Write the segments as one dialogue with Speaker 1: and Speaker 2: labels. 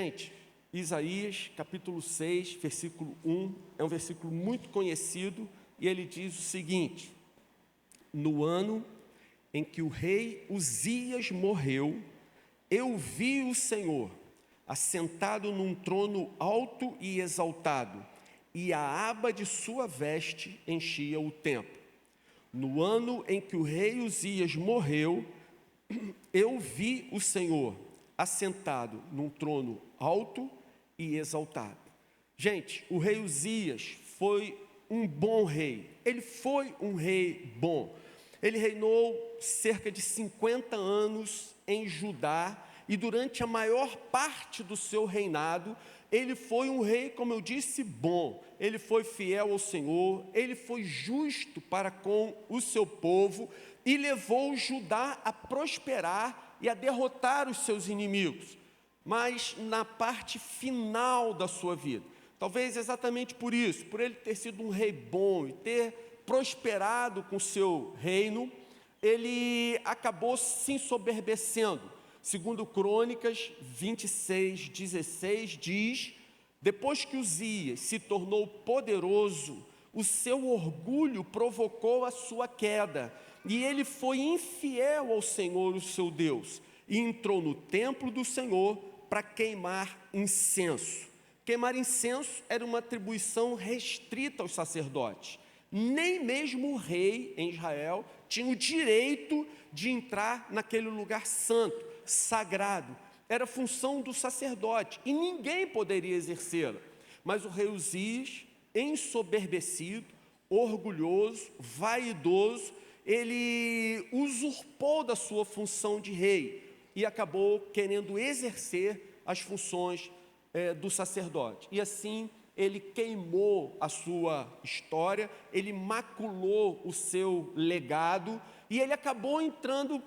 Speaker 1: Gente, Isaías, capítulo 6, versículo 1, é um versículo muito conhecido, e ele diz o seguinte: no ano em que o rei Uzias morreu, eu vi o Senhor assentado num trono alto e exaltado, e a aba de sua veste enchia o templo. No ano em que o rei Uzias morreu, eu vi o Senhor assentado num trono alto e exaltado. Gente, o rei Uzias foi um bom rei. Ele foi um rei bom. Ele reinou cerca de 50 anos em Judá, e durante a maior parte do seu reinado, ele foi um rei, como eu disse, bom. Ele foi fiel ao Senhor, ele foi justo para com o seu povo e levou Judá a prosperar e a derrotar os seus inimigos. Mas na parte final da sua vida, talvez exatamente por isso, por ele ter sido um rei bom e ter prosperado com o seu reino, ele acabou se ensoberbecendo. Segundo Crônicas 26:16 diz: depois que Uzias se tornou poderoso, o seu orgulho provocou a sua queda, e ele foi infiel ao Senhor, o seu Deus, e entrou no templo do Senhor para queimar incenso. Queimar incenso era uma atribuição restrita aos sacerdotes. Nem mesmo o rei em Israel tinha o direito de entrar naquele lugar santo, sagrado. Era função do sacerdote e ninguém poderia exercê-la. Mas o rei Uzias, ensoberbecido, orgulhoso, vaidoso, ele usurpou da sua função de rei e acabou querendo exercer as funções do sacerdote. E assim ele queimou a sua história, ele maculou o seu legado e ele acabou entrando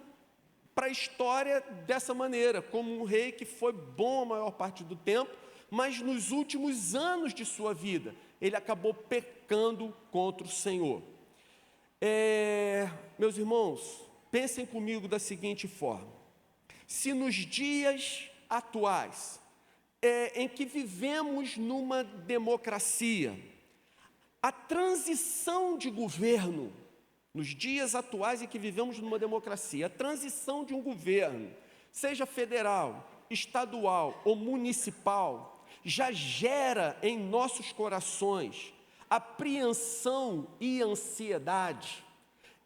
Speaker 1: para a história dessa maneira, como um rei que foi bom a maior parte do tempo, mas nos últimos anos de sua vida, ele acabou pecando contra o Senhor. Meus irmãos, pensem comigo da seguinte forma: se nos dias atuais, em que vivemos numa democracia, a transição de governo, nos dias atuais em que vivemos numa democracia, a transição de um governo, seja federal, estadual ou municipal, já gera em nossos corações apreensão e ansiedade.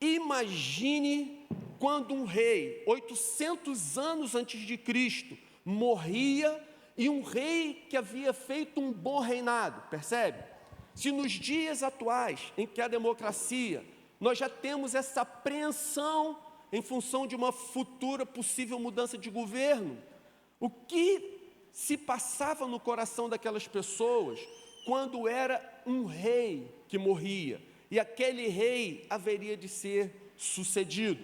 Speaker 1: Imagine quando um rei, 800 anos antes de Cristo, morria, e um rei que havia feito um bom reinado, percebe? Se nos dias atuais, em que a democracia, nós já temos essa apreensão em função de uma futura possível mudança de governo, o que se passava no coração daquelas pessoas quando era um rei que morria, e aquele rei haveria de ser sucedido?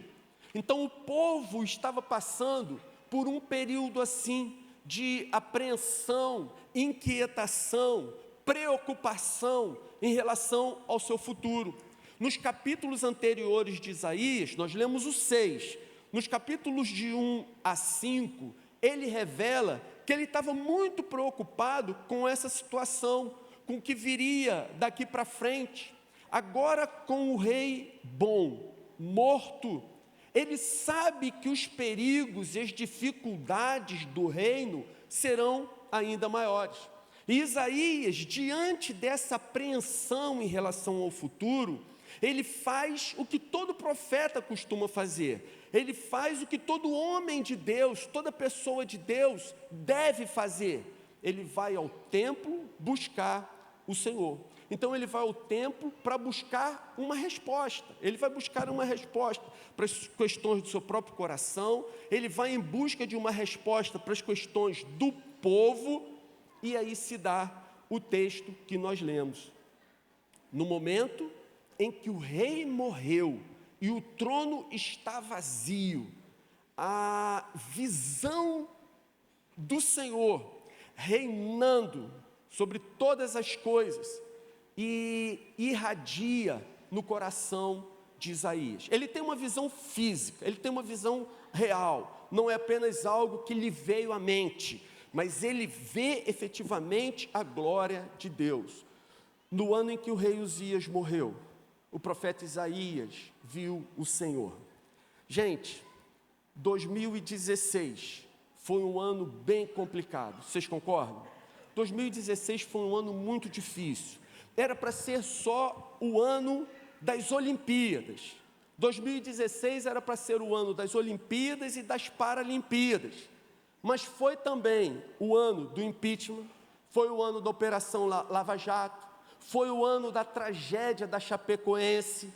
Speaker 1: Então o povo estava passando por um período assim, de apreensão, inquietação, preocupação em relação ao seu futuro. Nos capítulos anteriores de Isaías, nós lemos o 6. Nos capítulos de 1 a 5, ele revela que ele estava muito preocupado com essa situação, com o que viria daqui para frente. Agora, com o rei bom, morto, ele sabe que os perigos e as dificuldades do reino serão ainda maiores. E Isaías, diante dessa apreensão em relação ao futuro, ele faz o que todo profeta costuma fazer. Ele faz o que todo homem de Deus, toda pessoa de Deus deve fazer. Ele vai ao templo buscar o Senhor. Então ele vai ao templo para buscar uma resposta. Ele vai buscar uma resposta para as questões do seu próprio coração. Ele vai em busca de uma resposta para as questões do povo. E aí se dá o texto que nós lemos. No momento em que o rei morreu e o trono está vazio, a visão do Senhor reinando sobre todas as coisas e irradia no coração de Isaías. Ele tem uma visão física, ele tem uma visão real, não é apenas algo que lhe veio à mente, mas ele vê efetivamente a glória de Deus. No ano em que o rei Uzias morreu, o profeta Isaías viu o Senhor. Gente, 2016 foi um ano bem complicado, vocês concordam? 2016 foi um ano muito difícil. Era para ser só o ano das Olimpíadas. 2016 era para ser o ano das Olimpíadas e das Paralimpíadas. Mas foi também o ano do impeachment, foi o ano da Operação Lava Jato, foi o ano da tragédia da Chapecoense,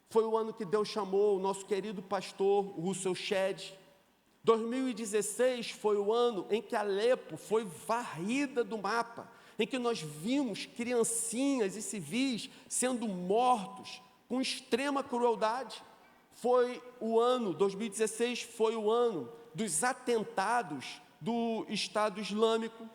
Speaker 1: foi o ano que Deus chamou o nosso querido pastor Russell Shedd. 2016 foi o ano em que Alepo foi varrida do mapa, em que nós vimos criancinhas e civis sendo mortos com extrema crueldade. 2016 foi o ano dos atentados do Estado Islâmico.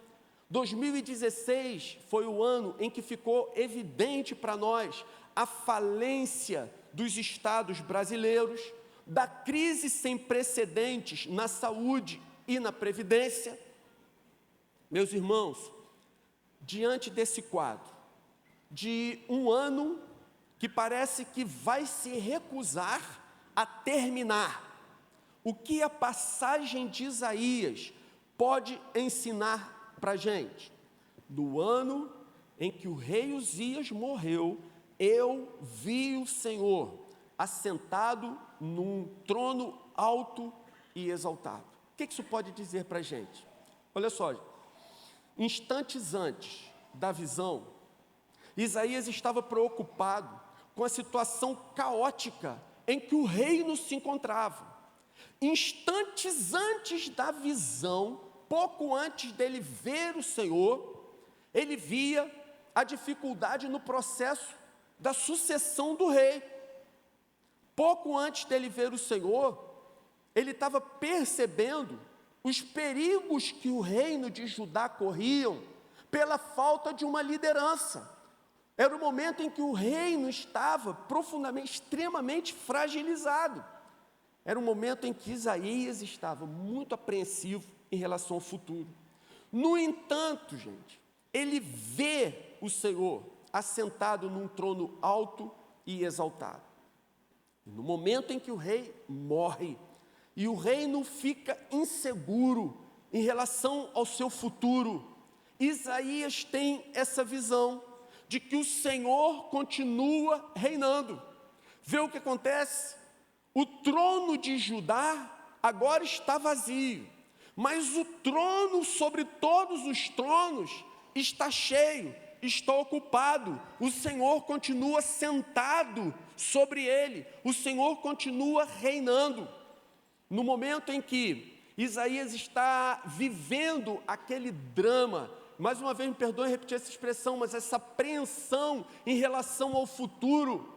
Speaker 1: 2016 foi o ano em que ficou evidente para nós a falência dos estados brasileiros, da crise sem precedentes na saúde e na previdência. Meus irmãos, diante desse quadro, de um ano que parece que vai se recusar a terminar, o que a passagem de Isaías pode ensinar para a gente? No ano em que o rei Uzias morreu, eu vi o Senhor assentado num trono alto e exaltado. O que isso pode dizer para a gente? Olha só, instantes antes da visão, Isaías estava preocupado com a situação caótica em que o reino se encontrava. Instantes antes da visão, pouco antes dele ver o Senhor, ele via a dificuldade no processo da sucessão do rei. Pouco antes dele ver o Senhor, ele estava percebendo os perigos que o reino de Judá corriam pela falta de uma liderança. Era o momento em que o reino estava profundamente, extremamente fragilizado. Era um momento em que Isaías estava muito apreensivo em relação ao futuro. No entanto, gente, ele vê o Senhor assentado num trono alto e exaltado. No momento em que o rei morre, e o reino fica inseguro em relação ao seu futuro, Isaías tem essa visão de que o Senhor continua reinando. Vê o que acontece? O trono de Judá agora está vazio, mas o trono sobre todos os tronos está cheio, está ocupado. O Senhor continua sentado sobre ele, o Senhor continua reinando. No momento em que Isaías está vivendo aquele drama, mais uma vez me perdoem repetir essa expressão, mas essa apreensão em relação ao futuro,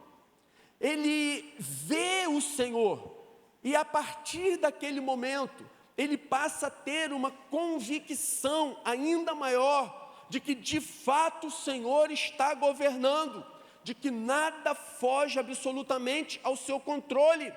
Speaker 1: ele vê o Senhor, e a partir daquele momento, ele passa a ter uma convicção ainda maior, de que de fato o Senhor está governando, de que nada foge absolutamente ao seu controle.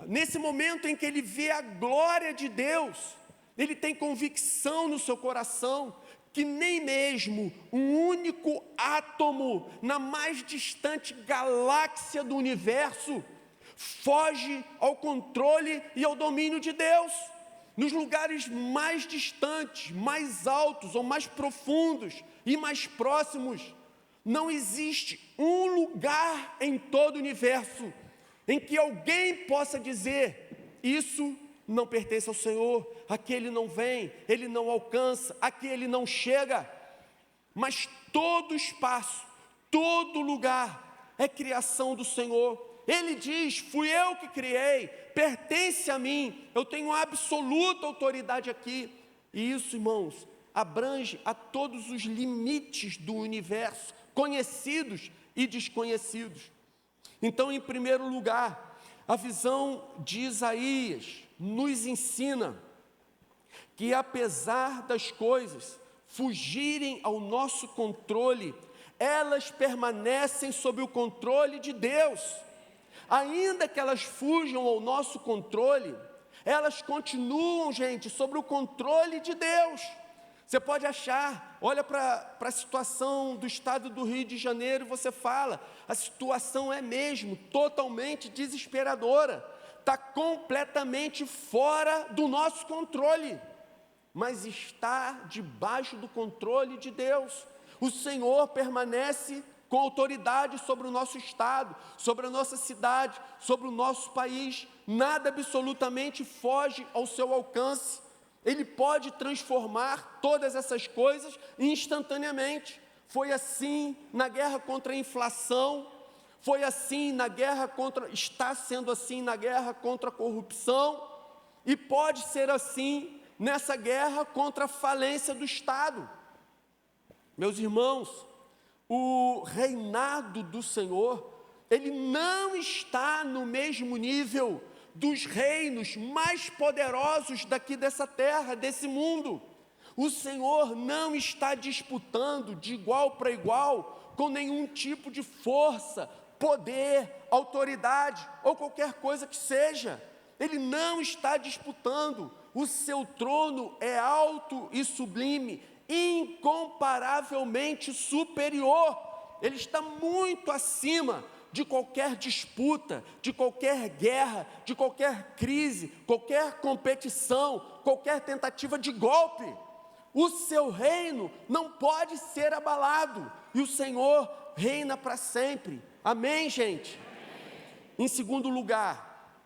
Speaker 1: Nesse momento em que ele vê a glória de Deus, ele tem convicção no seu coração, que nem mesmo um único átomo na mais distante galáxia do universo foge ao controle e ao domínio de Deus. Nos lugares mais distantes, mais altos ou mais profundos e mais próximos, não existe um lugar em todo o universo em que alguém possa dizer: isso não pertence ao Senhor, aqui ele não vem, ele não alcança, aqui ele não chega. Mas todo espaço, todo lugar é criação do Senhor. Ele diz: fui eu que criei, pertence a mim, eu tenho absoluta autoridade aqui. E isso, irmãos, abrange a todos os limites do universo, conhecidos e desconhecidos. Então, em primeiro lugar, a visão de Isaías nos ensina que, apesar das coisas fugirem ao nosso controle, elas permanecem sob o controle de Deus. Ainda que elas fujam ao nosso controle, elas continuam, gente, sob o controle de Deus. Você pode achar, olha para a situação do estado do Rio de Janeiro e você fala, a situação é mesmo totalmente desesperadora, está completamente fora do nosso controle, mas está debaixo do controle de Deus. O Senhor permanece com autoridade sobre o nosso estado, sobre a nossa cidade, sobre o nosso país, nada absolutamente foge ao seu alcance. Ele pode transformar todas essas coisas instantaneamente. Foi assim na guerra contra a inflação, foi assim na guerra contra, está sendo assim na guerra contra a corrupção, e pode ser assim nessa guerra contra a falência do Estado. Meus irmãos, o reinado do Senhor, ele não está no mesmo nível dos reinos mais poderosos daqui dessa terra, desse mundo. O Senhor não está disputando de igual para igual com nenhum tipo de força, poder, autoridade ou qualquer coisa que seja. Ele não está disputando. O seu trono é alto e sublime, incomparavelmente superior. Ele está muito acima de qualquer disputa, de qualquer guerra, de qualquer crise, qualquer competição, qualquer tentativa de golpe. O seu reino não pode ser abalado, e o Senhor reina para sempre. Amém, gente? Em segundo lugar,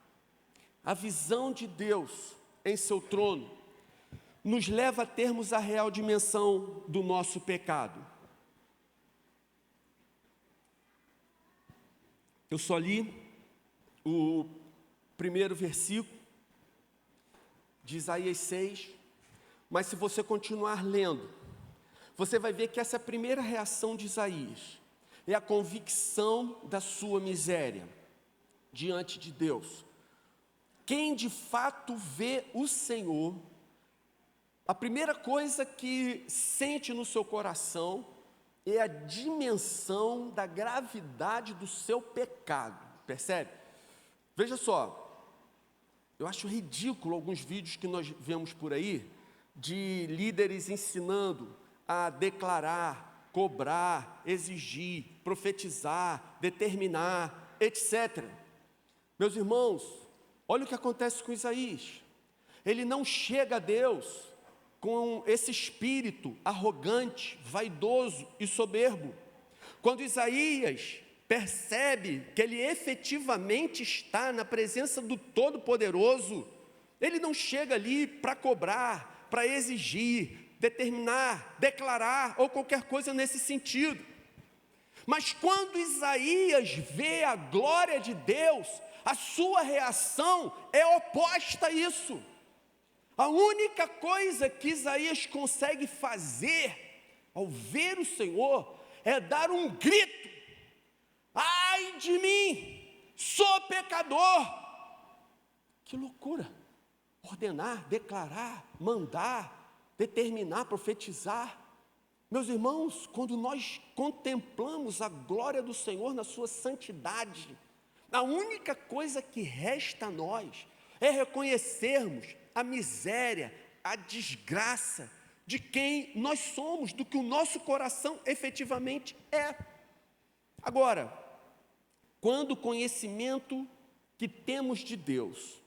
Speaker 1: a visão de Deus em seu trono nos leva a termos a real dimensão do nosso pecado. Eu só li o primeiro versículo de Isaías 6, mas se você continuar lendo, você vai ver que essa primeira reação de Isaías é a convicção da sua miséria diante de Deus. Quem de fato vê o Senhor, a primeira coisa que sente no seu coração é a dimensão da gravidade do seu pecado, percebe? Veja só, eu acho ridículo alguns vídeos que nós vemos por aí, de líderes ensinando a declarar, cobrar, exigir, profetizar, determinar, etc. Meus irmãos, olha o que acontece com Isaías. Ele não chega a Deus com esse espírito arrogante, vaidoso e soberbo. Quando Isaías percebe que ele efetivamente está na presença do Todo-Poderoso, ele não chega ali para cobrar, para exigir, determinar, declarar ou qualquer coisa nesse sentido. Mas quando Isaías vê a glória de Deus, a sua reação é oposta a isso. A única coisa que Isaías consegue fazer ao ver o Senhor é dar um grito: ai de mim, sou pecador. Que loucura! Ordenar, declarar, mandar, determinar, profetizar. Meus irmãos, quando nós contemplamos a glória do Senhor na sua santidade, a única coisa que resta a nós é reconhecermos a miséria, a desgraça de quem nós somos, do que o nosso coração efetivamente é. Agora, quando o conhecimento que temos de Deus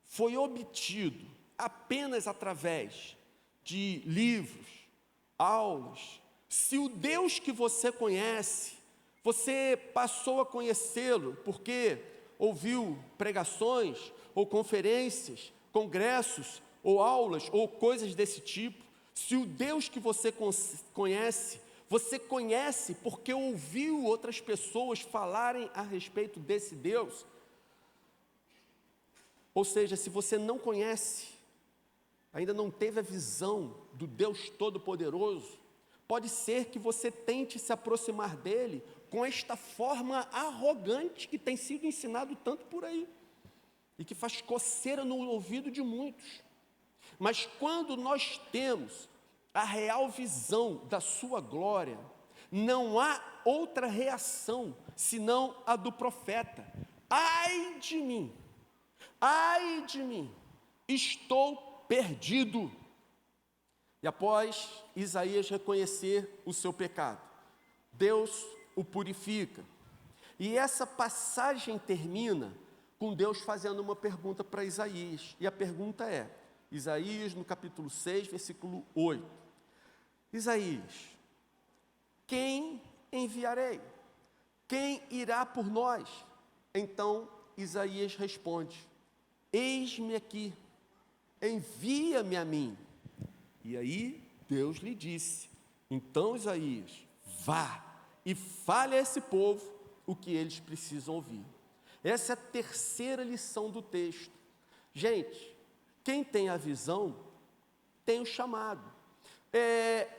Speaker 1: foi obtido apenas através de livros, aulas, se o Deus que você conhece, você passou a conhecê-lo porque ouviu pregações ou conferências, congressos ou aulas ou coisas desse tipo, se o Deus que você conhece, você conhece porque ouviu outras pessoas falarem a respeito desse Deus, ou seja, se você não conhece, ainda não teve a visão do Deus Todo-Poderoso, pode ser que você tente se aproximar dele com esta forma arrogante que tem sido ensinado tanto por aí, e que faz coceira no ouvido de muitos. Mas quando nós temos a real visão da sua glória, não há outra reação senão a do profeta: ai de mim, estou perdido. E após Isaías reconhecer o seu pecado, Deus o purifica. E essa passagem termina com Deus fazendo uma pergunta para Isaías. E a pergunta é, Isaías no capítulo 6, versículo 8. Isaías, quem enviarei? Quem irá por nós? Então Isaías responde, eis-me aqui, envia-me a mim. E aí Deus lhe disse, então Isaías, vá e fale a esse povo o que eles precisam ouvir. Essa é a terceira lição do texto. Gente, quem tem a visão, tem o chamado.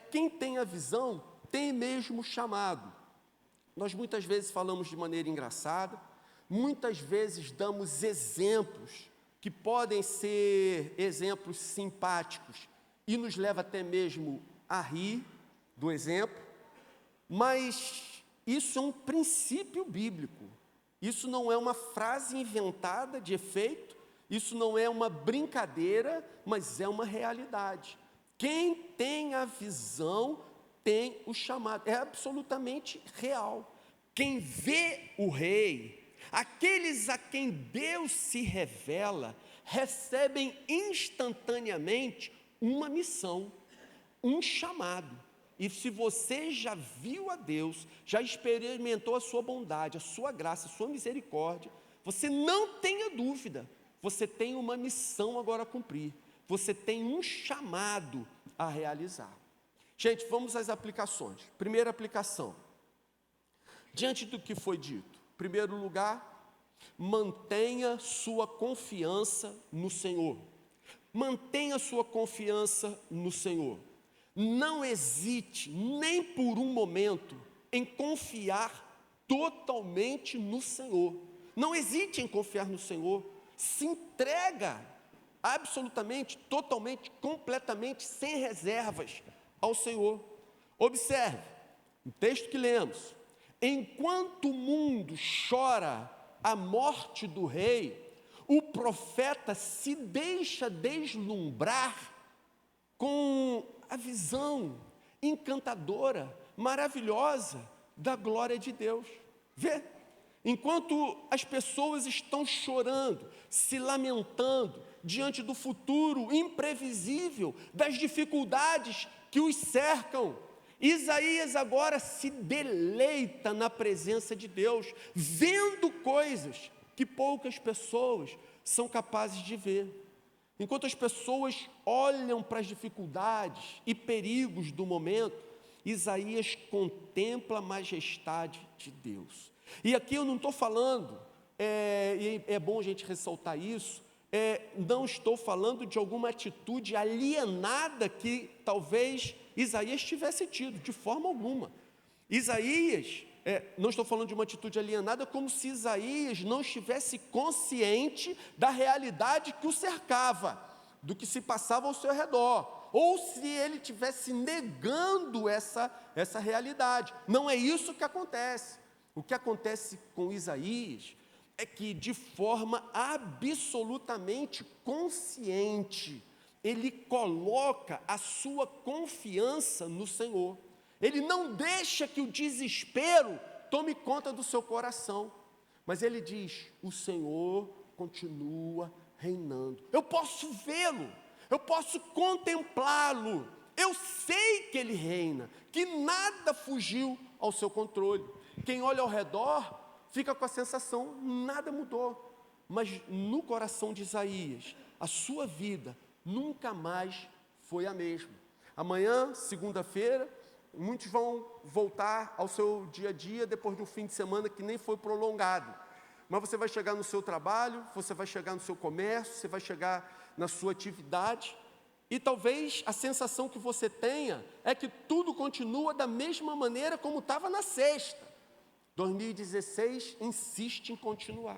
Speaker 1: Quem tem a visão, tem mesmo o chamado. Nós muitas vezes falamos de maneira engraçada, muitas vezes damos exemplos, que podem ser exemplos simpáticos, e nos leva até mesmo a rir do exemplo, mas isso é um princípio bíblico. Isso não é uma frase inventada de efeito, isso não é uma brincadeira, mas é uma realidade. Quem tem a visão tem o chamado, é absolutamente real. Quem vê o rei, aqueles a quem Deus se revela, recebem instantaneamente uma missão, um chamado. E se você já viu a Deus, já experimentou a sua bondade, a sua graça, a sua misericórdia, você não tenha dúvida, você tem uma missão agora a cumprir, você tem um chamado a realizar. Gente, vamos às aplicações. Primeira aplicação, diante do que foi dito, em primeiro lugar, mantenha sua confiança no Senhor. Mantenha sua confiança no Senhor. Não hesite nem por um momento em confiar totalmente no Senhor. Não hesite em confiar no Senhor. Se entrega absolutamente, totalmente, completamente, sem reservas ao Senhor. Observe, o texto que lemos. Enquanto o mundo chora a morte do rei, o profeta se deixa deslumbrar com a visão encantadora, maravilhosa da glória de Deus. Vê, enquanto as pessoas estão chorando, se lamentando diante do futuro imprevisível, das dificuldades que os cercam, Isaías agora se deleita na presença de Deus, vendo coisas que poucas pessoas são capazes de ver. Enquanto as pessoas olham para as dificuldades e perigos do momento, Isaías contempla a majestade de Deus. E aqui eu não estou falando, é bom a gente ressaltar isso, não estou falando de alguma atitude alienada que talvez Isaías tivesse tido, de forma alguma. Isaías, não estou falando de uma atitude alienada como se Isaías não estivesse consciente da realidade que o cercava, do que se passava ao seu redor, ou se ele estivesse negando essa realidade. Não é isso que acontece. O que acontece com Isaías é que, de forma absolutamente consciente, ele coloca a sua confiança no Senhor. Ele não deixa que o desespero tome conta do seu coração, mas ele diz, o Senhor continua reinando. Eu posso vê-lo, eu posso contemplá-lo, eu sei que ele reina, que nada fugiu ao seu controle. Quem olha ao redor fica com a sensação, nada mudou, mas no coração de Isaías, a sua vida nunca mais foi a mesma. Amanhã, segunda-feira, muitos vão voltar ao seu dia a dia depois de um fim de semana que nem foi prolongado. Mas você vai chegar no seu trabalho, você vai chegar no seu comércio, você vai chegar na sua atividade, e talvez a sensação que você tenha é que tudo continua da mesma maneira como estava na sexta. 2016 insiste em continuar.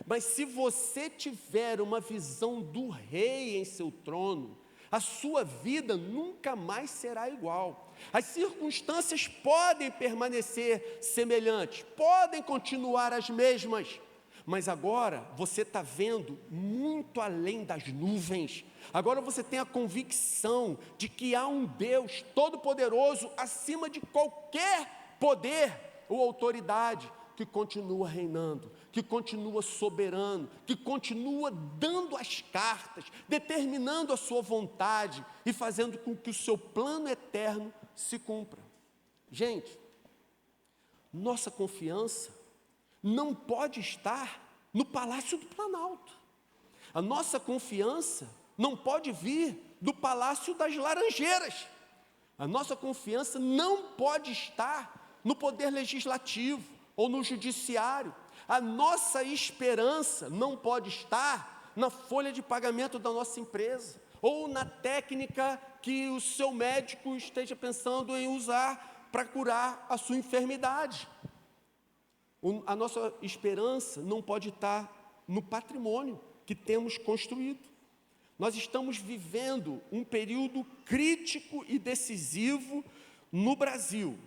Speaker 1: Mas se você tiver uma visão do rei em seu trono, a sua vida nunca mais será igual. As circunstâncias podem permanecer semelhantes, podem continuar as mesmas, Mas agora você está vendo muito além das nuvens. Agora você tem a convicção de que há um Deus todo-poderoso acima de qualquer poder ou autoridade, que continua reinando, que continua soberano, que continua dando as cartas, determinando a sua vontade e fazendo com que o seu plano eterno se cumpra. Gente, nossa confiança não pode estar no Palácio do Planalto. A nossa confiança não pode vir do Palácio das Laranjeiras. A nossa confiança não pode estar no poder legislativo ou no judiciário. A nossa esperança não pode estar na folha de pagamento da nossa empresa ou na técnica que o seu médico esteja pensando em usar para curar a sua enfermidade. A nossa esperança não pode estar no patrimônio que temos construído. Nós estamos vivendo um período crítico e decisivo no Brasil.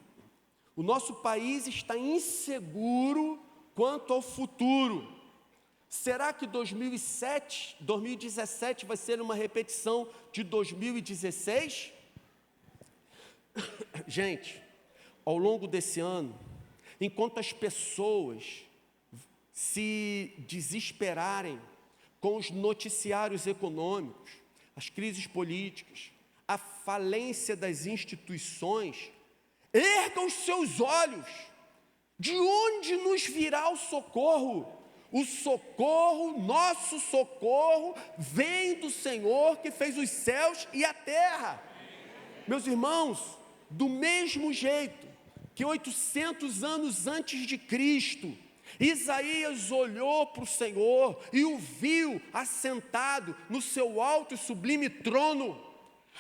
Speaker 1: O nosso país está inseguro quanto ao futuro. Será que 2017 vai ser uma repetição de 2016? Gente, ao longo desse ano, enquanto as pessoas se desesperarem com os noticiários econômicos, as crises políticas, a falência das instituições, ergam os seus olhos. De onde nos virá o socorro? O socorro, nosso socorro, vem do Senhor que fez os céus e a terra. Meus irmãos, do mesmo jeito que 800 anos antes de Cristo, Isaías olhou para o Senhor e o viu assentado no seu alto e sublime trono.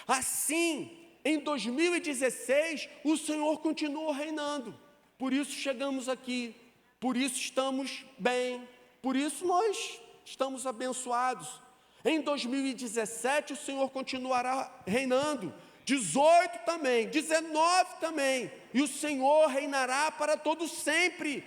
Speaker 1: Assim, em 2016, o Senhor continuou reinando. Por isso chegamos aqui, por isso estamos bem, por isso nós estamos abençoados. Em 2017, o Senhor continuará reinando. 18 também, 19 também, e o Senhor reinará para todo sempre.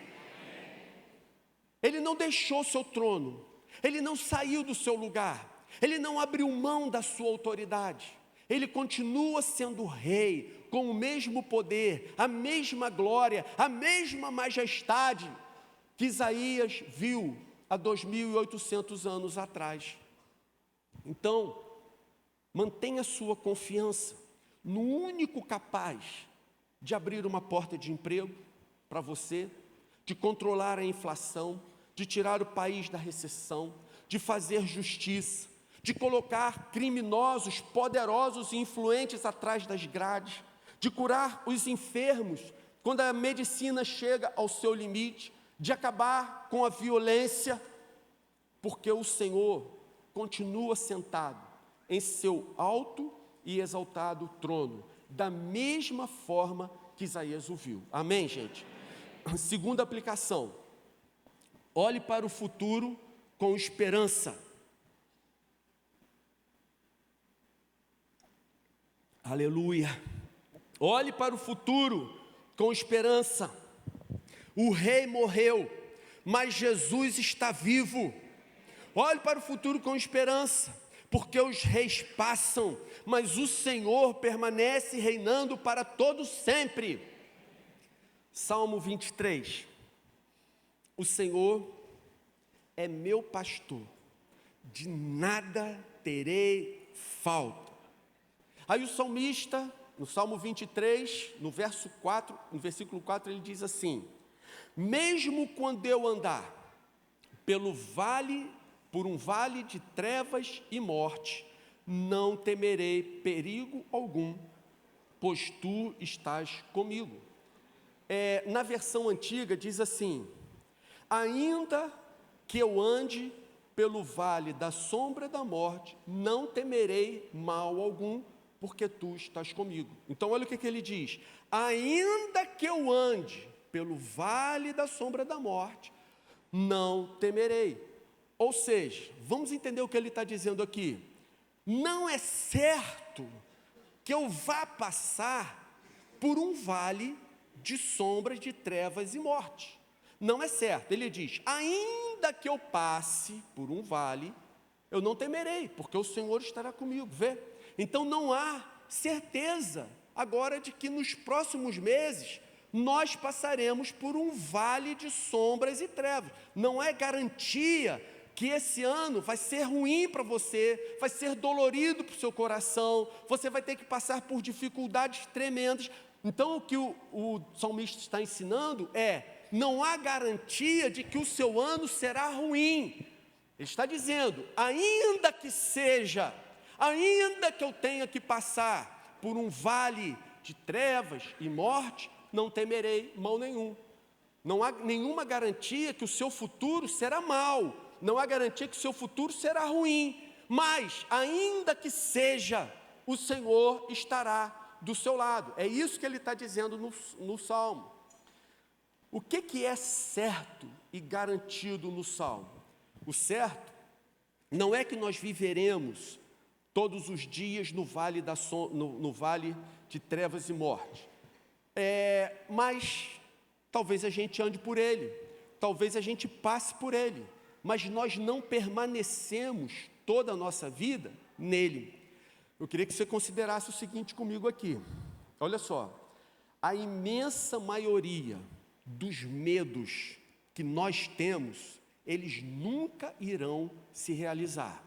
Speaker 1: Ele não deixou seu trono, ele não saiu do seu lugar, ele não abriu mão da sua autoridade, ele continua sendo rei, com o mesmo poder, a mesma glória, a mesma majestade que Isaías viu há 2.800 anos atrás. Então, mantenha sua confiança no único capaz de abrir uma porta de emprego para você, de controlar a inflação, de tirar o país da recessão, de fazer justiça, de colocar criminosos, poderosos e influentes atrás das grades, de curar os enfermos quando a medicina chega ao seu limite, de acabar com a violência, porque o Senhor continua sentado em seu alto e exaltado trono, da mesma forma que Isaías o viu. Amém, gente? Segunda aplicação: olhe para o futuro com esperança. Aleluia! Olhe para o futuro com esperança. O rei morreu, mas Jesus está vivo. Olhe para o futuro com esperança, porque os reis passam, mas o Senhor permanece reinando para todo sempre. Salmo 23. O Senhor é meu pastor, de nada terei falta. Aí o salmista, no Salmo 23, no verso 4, no versículo 4, ele diz assim: mesmo quando eu andar por um vale de trevas e morte, não temerei perigo algum, pois tu estás comigo. Na versão antiga diz assim: ainda que eu ande pelo vale da sombra da morte, não temerei mal algum, porque tu estás comigo. Então olha o que ele diz: ainda que eu ande pelo vale da sombra da morte, não temerei. Ou seja, vamos entender o que ele está dizendo aqui. Não é certo que eu vá passar por um vale de sombras, de trevas e morte. Não é certo. Ele diz: ainda que eu passe por um vale, eu não temerei, porque o Senhor estará comigo. Vê? Então não há certeza agora de que nos próximos meses nós passaremos por um vale de sombras e trevas. Não é garantia que esse ano vai ser ruim para você, vai ser dolorido para o seu coração, você vai ter que passar por dificuldades tremendas. Então o que o salmista está ensinando é: não há garantia de que o seu ano será ruim. Ele está dizendo: ainda que seja, ainda que eu tenha que passar por um vale de trevas e morte, não temerei mal nenhum. Não há nenhuma garantia que o seu futuro será mau, não há garantia que o seu futuro será ruim, mas ainda que seja, o Senhor estará do seu lado. É isso que ele está dizendo no Salmo. O que é certo e garantido no Salmo? O certo não é que nós viveremos todos os dias no vale de trevas e morte, mas talvez a gente ande por ele, talvez a gente passe por ele, mas nós não permanecemos toda a nossa vida nele. Eu queria que você considerasse o seguinte comigo aqui. Olha só, a imensa maioria dos medos que nós temos, eles nunca irão se realizar.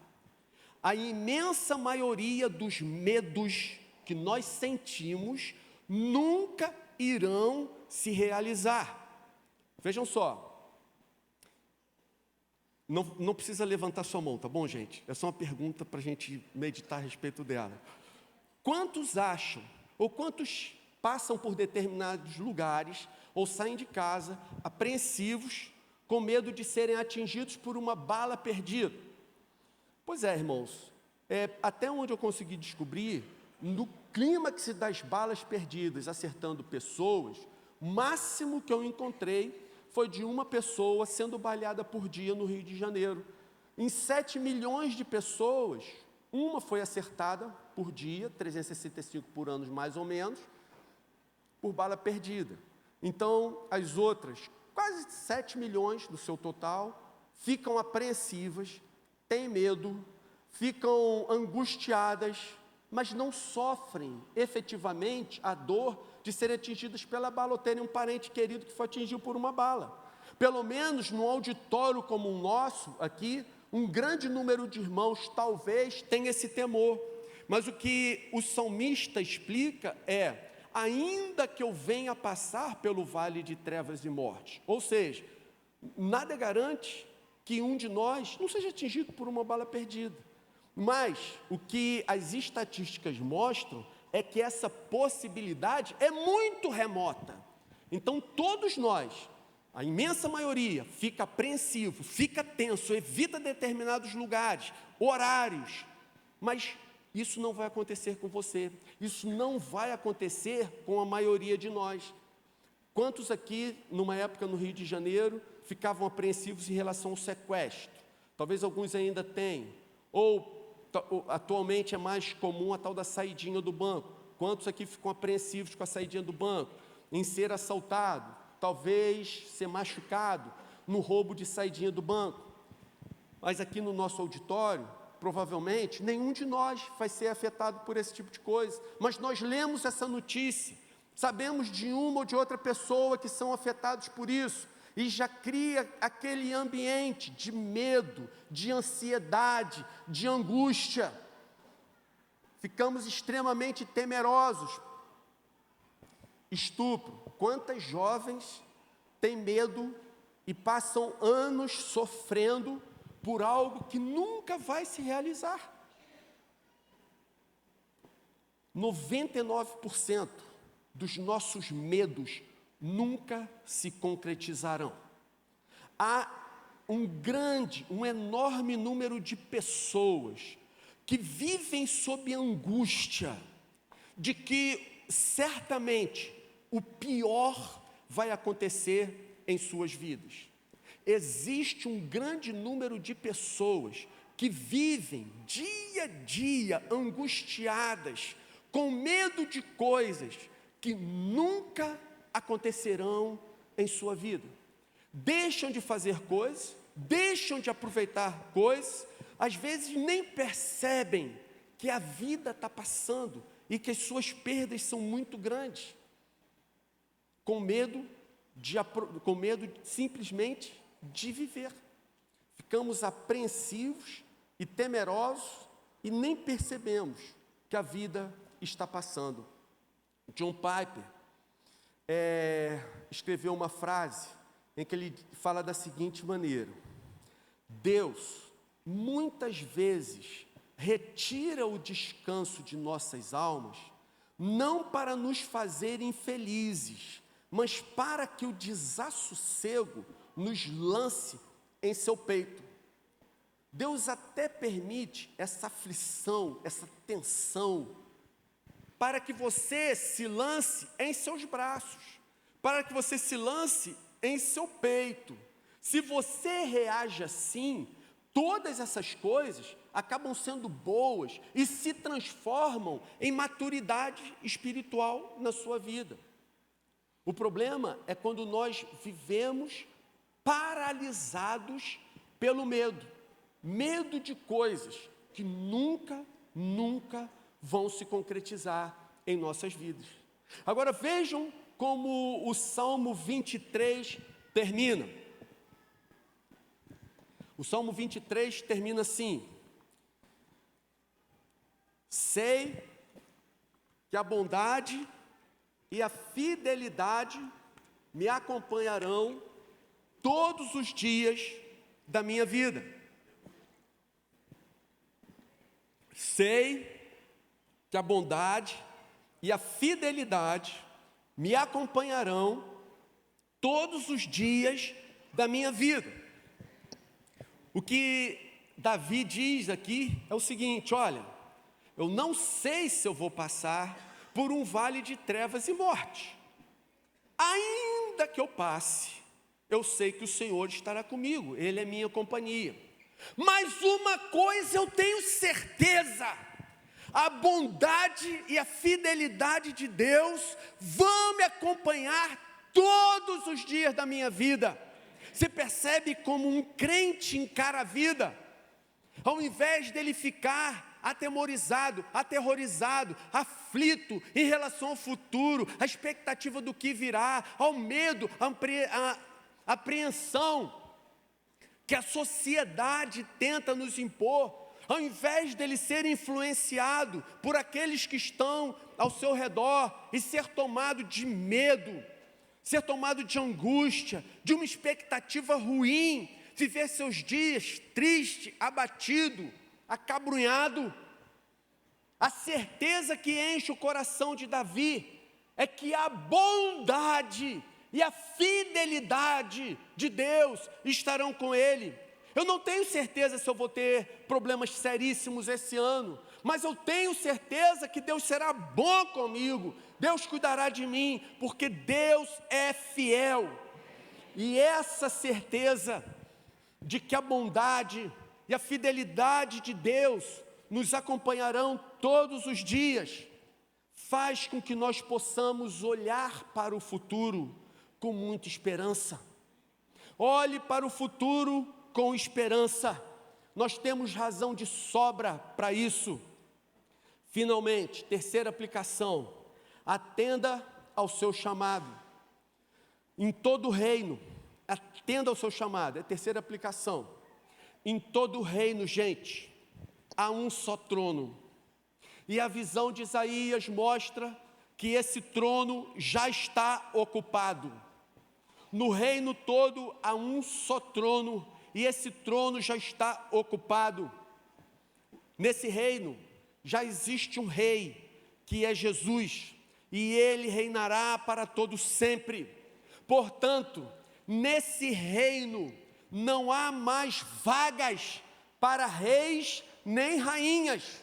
Speaker 1: A imensa maioria dos medos que nós sentimos nunca irão se realizar. Vejam só, não precisa levantar sua mão, tá bom, gente? É só uma pergunta para a gente meditar a respeito dela. Quantos acham, ou quantos passam por determinados lugares, ou saem de casa apreensivos, com medo de serem atingidos por uma bala perdida? Pois é, irmãos, até onde eu consegui descobrir, no clímax das balas perdidas, acertando pessoas, o máximo que eu encontrei foi de uma pessoa sendo baleada por dia no Rio de Janeiro. Em 7 milhões de pessoas, uma foi acertada por dia, 365 por ano mais ou menos, por bala perdida. Então, as outras, quase 7 milhões do seu total, ficam apreensivas, têm medo, ficam angustiadas, mas não sofrem efetivamente a dor de serem atingidas pela bala ou terem um parente querido que foi atingido por uma bala. Pelo menos no auditório como o nosso aqui, um grande número de irmãos talvez tenha esse temor. Mas o que o salmista explica é: ainda que eu venha passar pelo vale de trevas e morte, ou seja, nada garante que um de nós não seja atingido por uma bala perdida. Mas o que as estatísticas mostram é que essa possibilidade é muito remota. Então todos nós, a imensa maioria, fica apreensivo, fica tenso, evita determinados lugares, horários, mas isso não vai acontecer com você, isso não vai acontecer com a maioria de nós. Quantos aqui, numa época no Rio de Janeiro, ficavam apreensivos em relação ao sequestro? Talvez alguns ainda tenham, ou atualmente é mais comum a tal da saidinha do banco. Quantos aqui ficam apreensivos com a saidinha do banco? Em ser assaltado, talvez ser machucado no roubo de saidinha do banco. Mas aqui no nosso auditório, provavelmente, nenhum de nós vai ser afetado por esse tipo de coisa. Mas nós lemos essa notícia, sabemos de uma ou de outra pessoa que são afetados por isso, e já cria aquele ambiente de medo, de ansiedade, de angústia. Ficamos extremamente temerosos. Estupro. Quantas jovens têm medo e passam anos sofrendo por algo que nunca vai se realizar? 99% dos nossos medos nunca se concretizarão. Há um enorme número de pessoas que vivem sob angústia de que certamente o pior vai acontecer em suas vidas. Existe um grande número de pessoas que vivem dia a dia angustiadas, com medo de coisas que nunca acontecerão em sua vida. deixam de fazer coisas, deixam de aproveitar coisas, às vezes nem percebem que a vida está passando e que as suas perdas são muito grandes, com medo simplesmente de viver. Ficamos apreensivos e temerosos e nem percebemos que a vida está passando. John Piper escreveu uma frase em que ele fala da seguinte maneira: Deus muitas vezes retira o descanso de nossas almas, não para nos fazer infelizes, mas para que o desassossego nos lance em seu peito. Deus até permite essa aflição, essa tensão, para que você se lance em seus braços, para que você se lance em seu peito. Se você reage assim, todas essas coisas acabam sendo boas e se transformam em maturidade espiritual na sua vida. O problema é quando nós vivemos paralisados pelo medo. Medo de coisas que nunca vão se concretizar em nossas vidas. Agora vejam como o Salmo 23 termina. O Salmo 23 termina assim: sei que a bondade e a fidelidade me acompanharão todos os dias da minha vida. Sei que a bondade e a fidelidade me acompanharão todos os dias da minha vida. O que Davi diz aqui é o seguinte: olha, eu não sei se eu vou passar por um vale de trevas e morte. Ainda que eu passe, eu sei que o Senhor estará comigo, Ele é minha companhia. Mas uma coisa eu tenho certeza: a bondade e a fidelidade de Deus vão me acompanhar todos os dias da minha vida. Você percebe como um crente encara a vida? Ao invés dele ficar atemorizado, aterrorizado, aflito em relação ao futuro, a expectativa do que virá, ao medo, a apreensão que a sociedade tenta nos impor, ao invés dele ser influenciado por aqueles que estão ao seu redor e ser tomado de medo, ser tomado de angústia, de uma expectativa ruim, viver seus dias triste, abatido, acabrunhado, a certeza que enche o coração de Davi é que a bondade e a fidelidade de Deus estarão com ele. Eu não tenho certeza se eu vou ter problemas seríssimos esse ano, mas eu tenho certeza que Deus será bom comigo, Deus cuidará de mim, porque Deus é fiel. E essa certeza de que a bondade e a fidelidade de Deus nos acompanharão todos os dias, faz com que nós possamos olhar para o futuro com muita esperança. Olhe para o futuro com esperança. Nós temos razão de sobra para isso. Finalmente, terceira aplicação: atenda ao seu chamado. Em todo o reino, atenda ao seu chamado. É a terceira aplicação. Em todo o reino, gente, há um só trono. E a visão de Isaías mostra que esse trono já está ocupado. No reino todo há um só trono, e esse trono já está ocupado. Nesse reino já existe um rei, que é Jesus, e ele reinará para todo sempre. Portanto, nesse reino não há mais vagas para reis nem rainhas.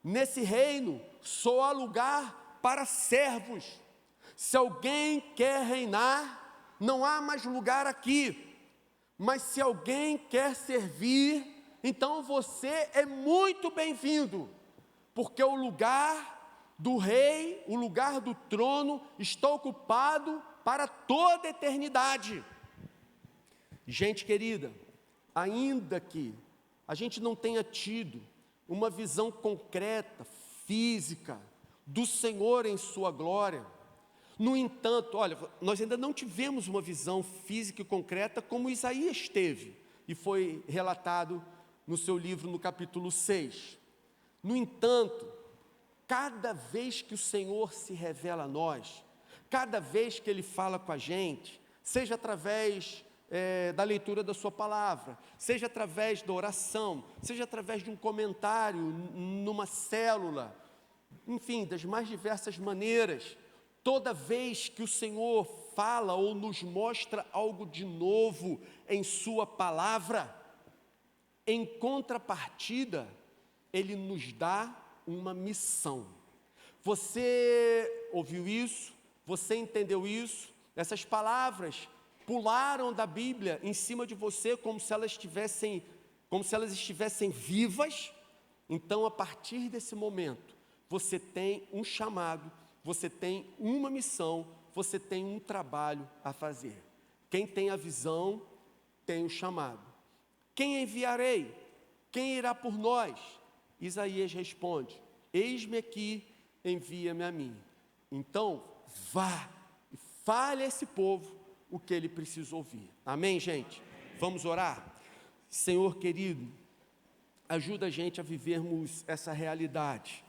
Speaker 1: Nesse reino só há lugar para servos. Se alguém quer reinar, não há mais lugar aqui. Mas se alguém quer servir, então você é muito bem-vindo, porque o lugar do rei, o lugar do trono está ocupado para toda a eternidade. Gente querida, ainda que a gente não tenha tido uma visão concreta, física, do Senhor em sua glória, no entanto, olha, nós ainda não tivemos uma visão física e concreta como Isaías teve, e foi relatado no seu livro no capítulo 6. No entanto, cada vez que o Senhor se revela a nós, cada vez que Ele fala com a gente, seja através da leitura da sua palavra, seja através da oração, seja através de um comentário numa célula, enfim, das mais diversas maneiras, toda vez que o Senhor fala ou nos mostra algo de novo em sua palavra, em contrapartida, Ele nos dá uma missão. Você ouviu isso? Você entendeu isso? Essas palavras pularam da Bíblia em cima de você como se elas estivessem vivas. Então, a partir desse momento, você tem um chamado, você tem uma missão, você tem um trabalho a fazer. Quem tem a visão, tem o chamado. Quem enviarei? Quem irá por nós? Isaías responde: eis-me aqui, envia-me a mim. Então, vá e fale a esse povo o que ele precisa ouvir. Amém, gente? Vamos orar? Senhor querido, ajuda a gente a vivermos essa realidade.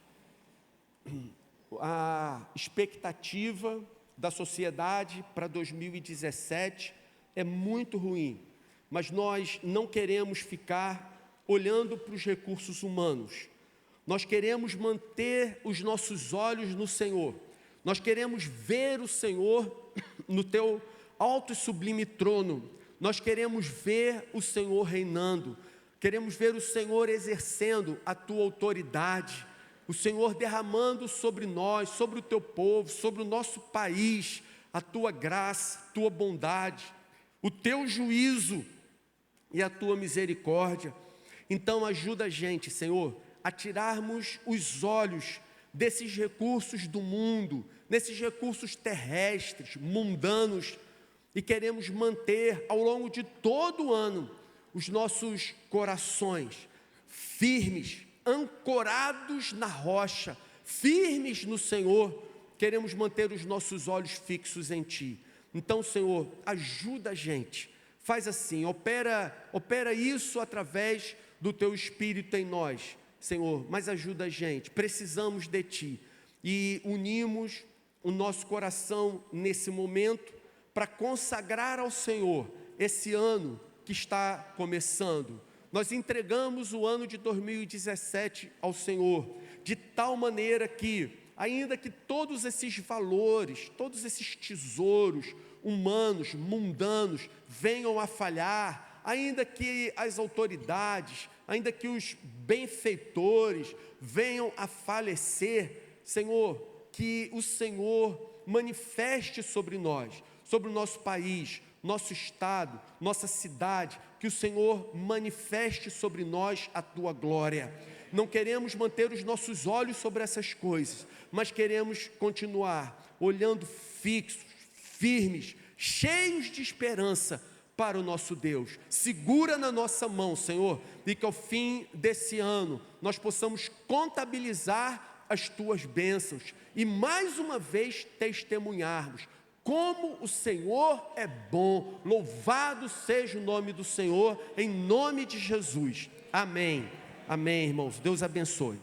Speaker 1: A expectativa da sociedade para 2017 é muito ruim, mas nós não queremos ficar olhando para os recursos humanos. Nós queremos manter os nossos olhos no Senhor. Nós queremos ver o Senhor no teu alto e sublime trono. Nós queremos ver o Senhor reinando. Queremos ver o Senhor exercendo a tua autoridade. O Senhor derramando sobre nós, sobre o teu povo, sobre o nosso país, a tua graça, a tua bondade, o teu juízo e a tua misericórdia. Então ajuda a gente, Senhor, a tirarmos os olhos desses recursos do mundo, desses recursos terrestres, mundanos, e queremos manter ao longo de todo o ano os nossos corações firmes, ancorados na rocha, firmes no Senhor. Queremos manter os nossos olhos fixos em Ti. Então, Senhor, ajuda a gente, faz assim, opera isso através do Teu Espírito em nós, Senhor, mas ajuda a gente, precisamos de Ti, e unimos o nosso coração nesse momento, para consagrar ao Senhor esse ano que está começando. Nós entregamos o ano de 2017 ao Senhor, de tal maneira que, ainda que todos esses valores, todos esses tesouros humanos, mundanos, venham a falhar, ainda que as autoridades, ainda que os benfeitores venham a falecer, Senhor, que o Senhor manifeste sobre nós, sobre o nosso país, nosso estado, nossa cidade, que o Senhor manifeste sobre nós a Tua glória. Não queremos manter os nossos olhos sobre essas coisas, mas queremos continuar olhando fixos, firmes, cheios de esperança para o nosso Deus. Segura na nossa mão, Senhor, e que ao fim desse ano nós possamos contabilizar as Tuas bênçãos e mais uma vez testemunharmos como o Senhor é bom. Louvado seja o nome do Senhor, em nome de Jesus. Amém. Amém, irmãos. Deus abençoe.